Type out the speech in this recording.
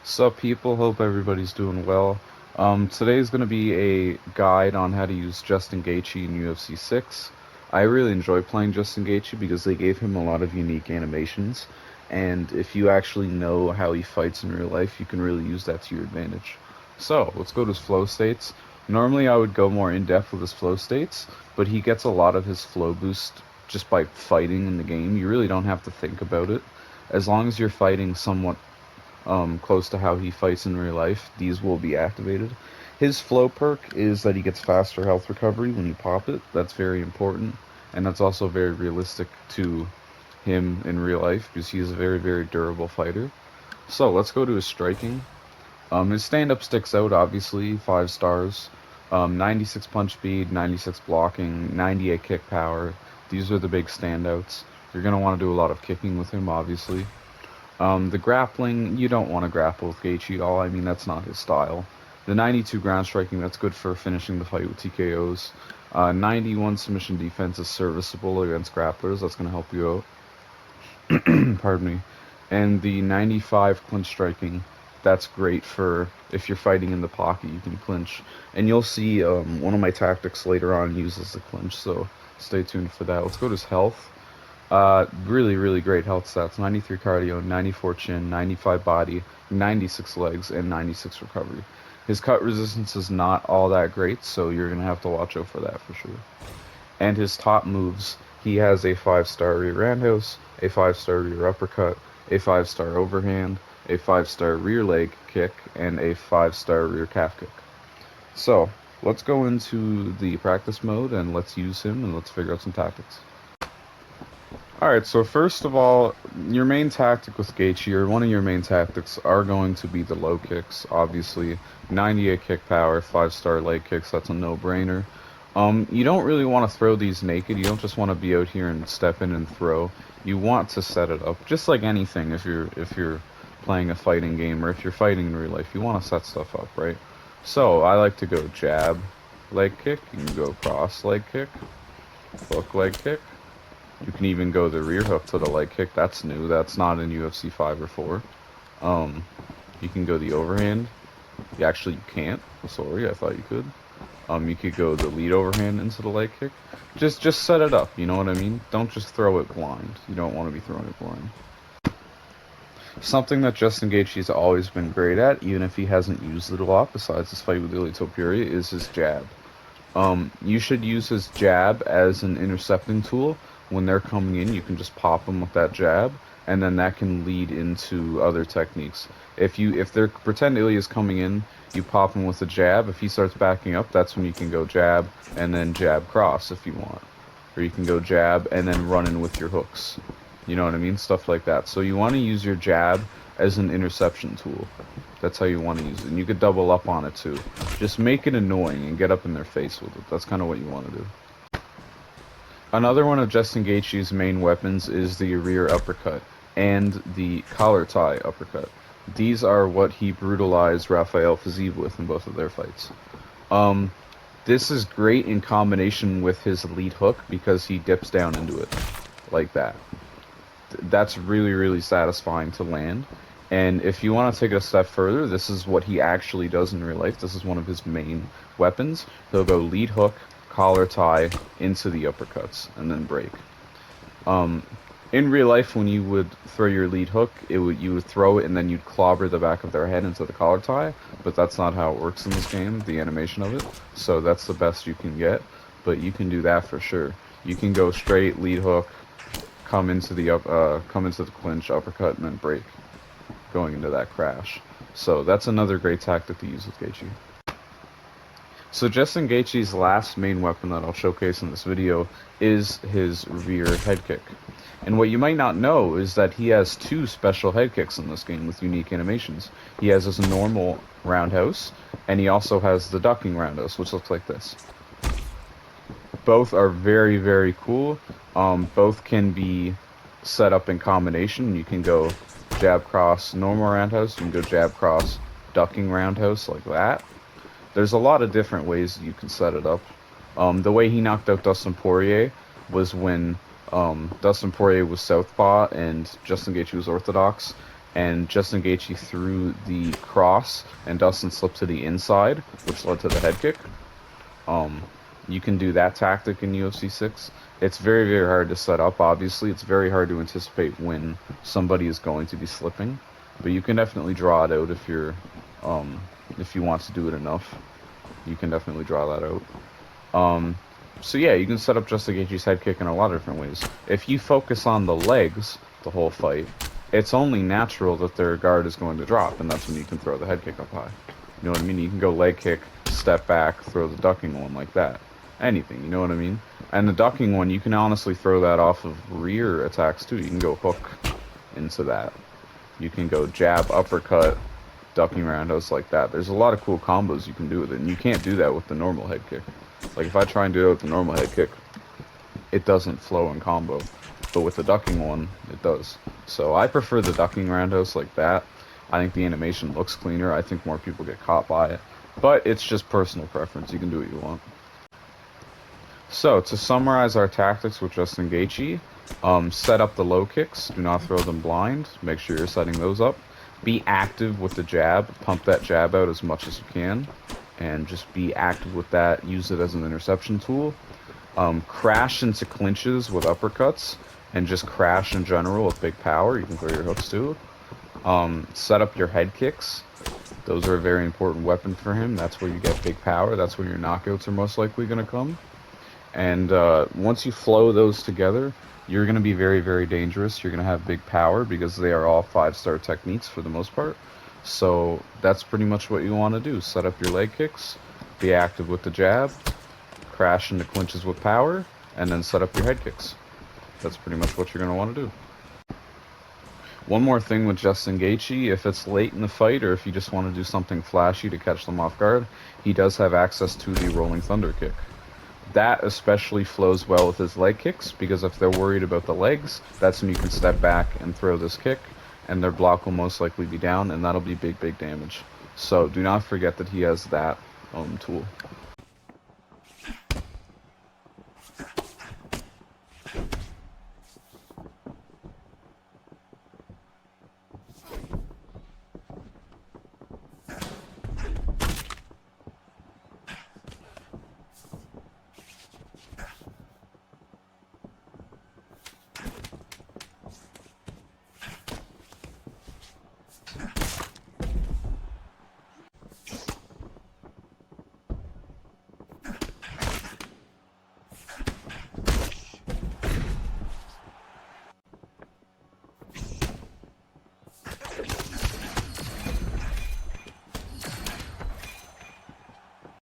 Sup people, hope everybody's doing well. Today is going to be a guide on how to use Justin Gaethje in UFC 6. I really enjoy playing Justin Gaethje because they gave him a lot of unique animations, and if you actually know how he fights in real life, you can really use that to your advantage. So, let's go to his flow states. Normally I would go more in depth with his flow states, but he gets a lot of his flow boost just by fighting in the game. You really don't have to think about it. As long as you're fighting somewhat close to how he fights in real life, these will be activated. His flow perk is that he gets faster health recovery when you pop it. That's very important, and that's also very realistic to him in real life because he is a very, very durable fighter. So let's go to his striking. His stand-up sticks out, obviously, 5 stars. 96 punch speed, 96 blocking, 98 kick power. These are the big standouts. You're going to want to do a lot of kicking with him, obviously. The grappling, you don't want to grapple with Gaethje at all. I mean, that's not his style. The 92 ground striking, that's good for finishing the fight with TKOs. 91 submission defense is serviceable against grapplers. That's going to help you out. Pardon me. And the 95 clinch striking, that's great for if you're fighting in the pocket, you can clinch. And you'll see one of my tactics later on uses the clinch, so stay tuned for that. Let's go to his health. Really, really great health stats. 93 cardio, 94 chin, 95 body, 96 legs, and 96 recovery. His cut resistance is not all that great, so you're going to have to watch out for that for sure. And his top moves, he has a 5-star rear roundhouse, a 5-star rear uppercut, a 5-star overhand, a 5-star rear leg kick, and a 5-star rear calf kick. So, let's go into the practice mode and let's use him and let's figure out some tactics. Alright, so first of all, your main tactic with Gaethje, or one of your main tactics, are going to be the low kicks, obviously. 98 kick power, 5-star leg kicks, that's a no-brainer. You don't really want to throw these naked, you don't just want to be out here and step in and throw. You want to set it up, just like anything if you're playing a fighting game, or if you're fighting in real life, you want to set stuff up, right? So, I like to go jab, leg kick, you can go cross, leg kick, hook, leg kick. You can even go the rear hook to the leg kick. That's new. That's not in UFC 5 or 4. You can go the overhand. Actually, you can't. Sorry, I thought you could. You could go the lead overhand into the leg kick. Just set it up. You know what I mean? Don't just throw it blind. You don't want to be throwing it blind. Something that Justin Gaethje's always been great at, even if he hasn't used it a lot, besides his fight with Ilia Topuria, is his jab. You should use his jab as an intercepting tool. When they're coming in, you can just pop them with that jab, and then that can lead into other techniques. If they're pretend Ilya's coming in, you pop him with a jab. If he starts backing up, that's when you can go jab and then jab cross if you want, or you can go jab and then run in with your hooks. You know what I mean? Stuff like that. So you want to use your jab as an interception tool. That's how you want to use it. And you could double up on it too. Just make it annoying and get up in their face with it. That's kind of what you want to do. Another one of Justin Gaethje's main weapons is the rear uppercut and the collar tie uppercut. These are what he brutalized Rafael Fiziev with in both of their fights. This is great in combination with his lead hook because he dips down into it like that. That's really, really satisfying to land. And if you want to take it a step further, this is what he actually does in real life. This is one of his main weapons. He'll go lead hook, collar tie into the uppercuts and then break. In real life, when you would throw your lead hook, you would throw it and then you'd clobber the back of their head into the collar tie, but that's not how it works in this game, the animation of it. So that's the best you can get, but you can do that for sure. You can go straight lead hook, come into the clinch, uppercut, and then break, going into that crash. So that's another great tactic to use with Gaethje. So Justin Gaethje's last main weapon that I'll showcase in this video is his rear head kick. And what you might not know is that he has 2 special head kicks in this game with unique animations. He has his normal roundhouse, and he also has the ducking roundhouse, which looks like this. Both are very, very cool. Both can be set up in combination. You can go jab cross normal roundhouse, you can go jab cross ducking roundhouse like that. There's a lot of different ways you can set it up. The way he knocked out Dustin Poirier was when Dustin Poirier was southpaw and Justin Gaethje was orthodox, and Justin Gaethje threw the cross, and Dustin slipped to the inside, which led to the head kick. Um, you can do that tactic in UFC 6. It's very, very hard to set up, obviously. It's very hard to anticipate when somebody is going to be slipping. But you can definitely draw it out if you want to do it enough. You can definitely draw that out. So yeah, you can set up Justin Gaethje's head kick in a lot of different ways. If you focus on the legs the whole fight, it's only natural that their guard is going to drop, and that's when you can throw the head kick up high. You know what I mean? You can go leg kick, step back, throw the ducking one like that. Anything, you know what I mean? And the ducking one, you can honestly throw that off of rear attacks too. You can go hook into that. You can go jab, uppercut, ducking roundhouse like that. There's a lot of cool combos you can do with it, and you can't do that with the normal head kick. Like if I try and do it with the normal head kick, it doesn't flow in combo. But with the ducking one, it does. So I prefer the ducking roundhouse like that. I think the animation looks cleaner. I think more people get caught by it. But it's just personal preference. You can do what you want. So, to summarize our tactics with Justin Gaethje, set up the low kicks. Do not throw them blind. Make sure you're setting those up. Be active with the jab. Pump that jab out as much as you can. And just be active with that. Use it as an interception tool. Crash into clinches with uppercuts. And just crash in general with big power. You can throw your hooks too. Set up your head kicks. Those are a very important weapon for him. That's where you get big power. That's where your knockouts are most likely going to come. And once you flow those together, you're going to be very, very dangerous. You're going to have big power because they are all 5-star techniques for the most part. So that's pretty much what you want to do. Set up your leg kicks, be active with the jab, crash into clinches with power, and then set up your head kicks. That's pretty much what you're going to want to do. One more thing with Justin Gaethje, if it's late in the fight or if you just want to do something flashy to catch them off guard, he does have access to the Rolling Thunder kick. That especially flows well with his leg kicks, because if they're worried about the legs, that's when you can step back and throw this kick, and their block will most likely be down, and that'll be big, big damage. So do not forget that he has that tool.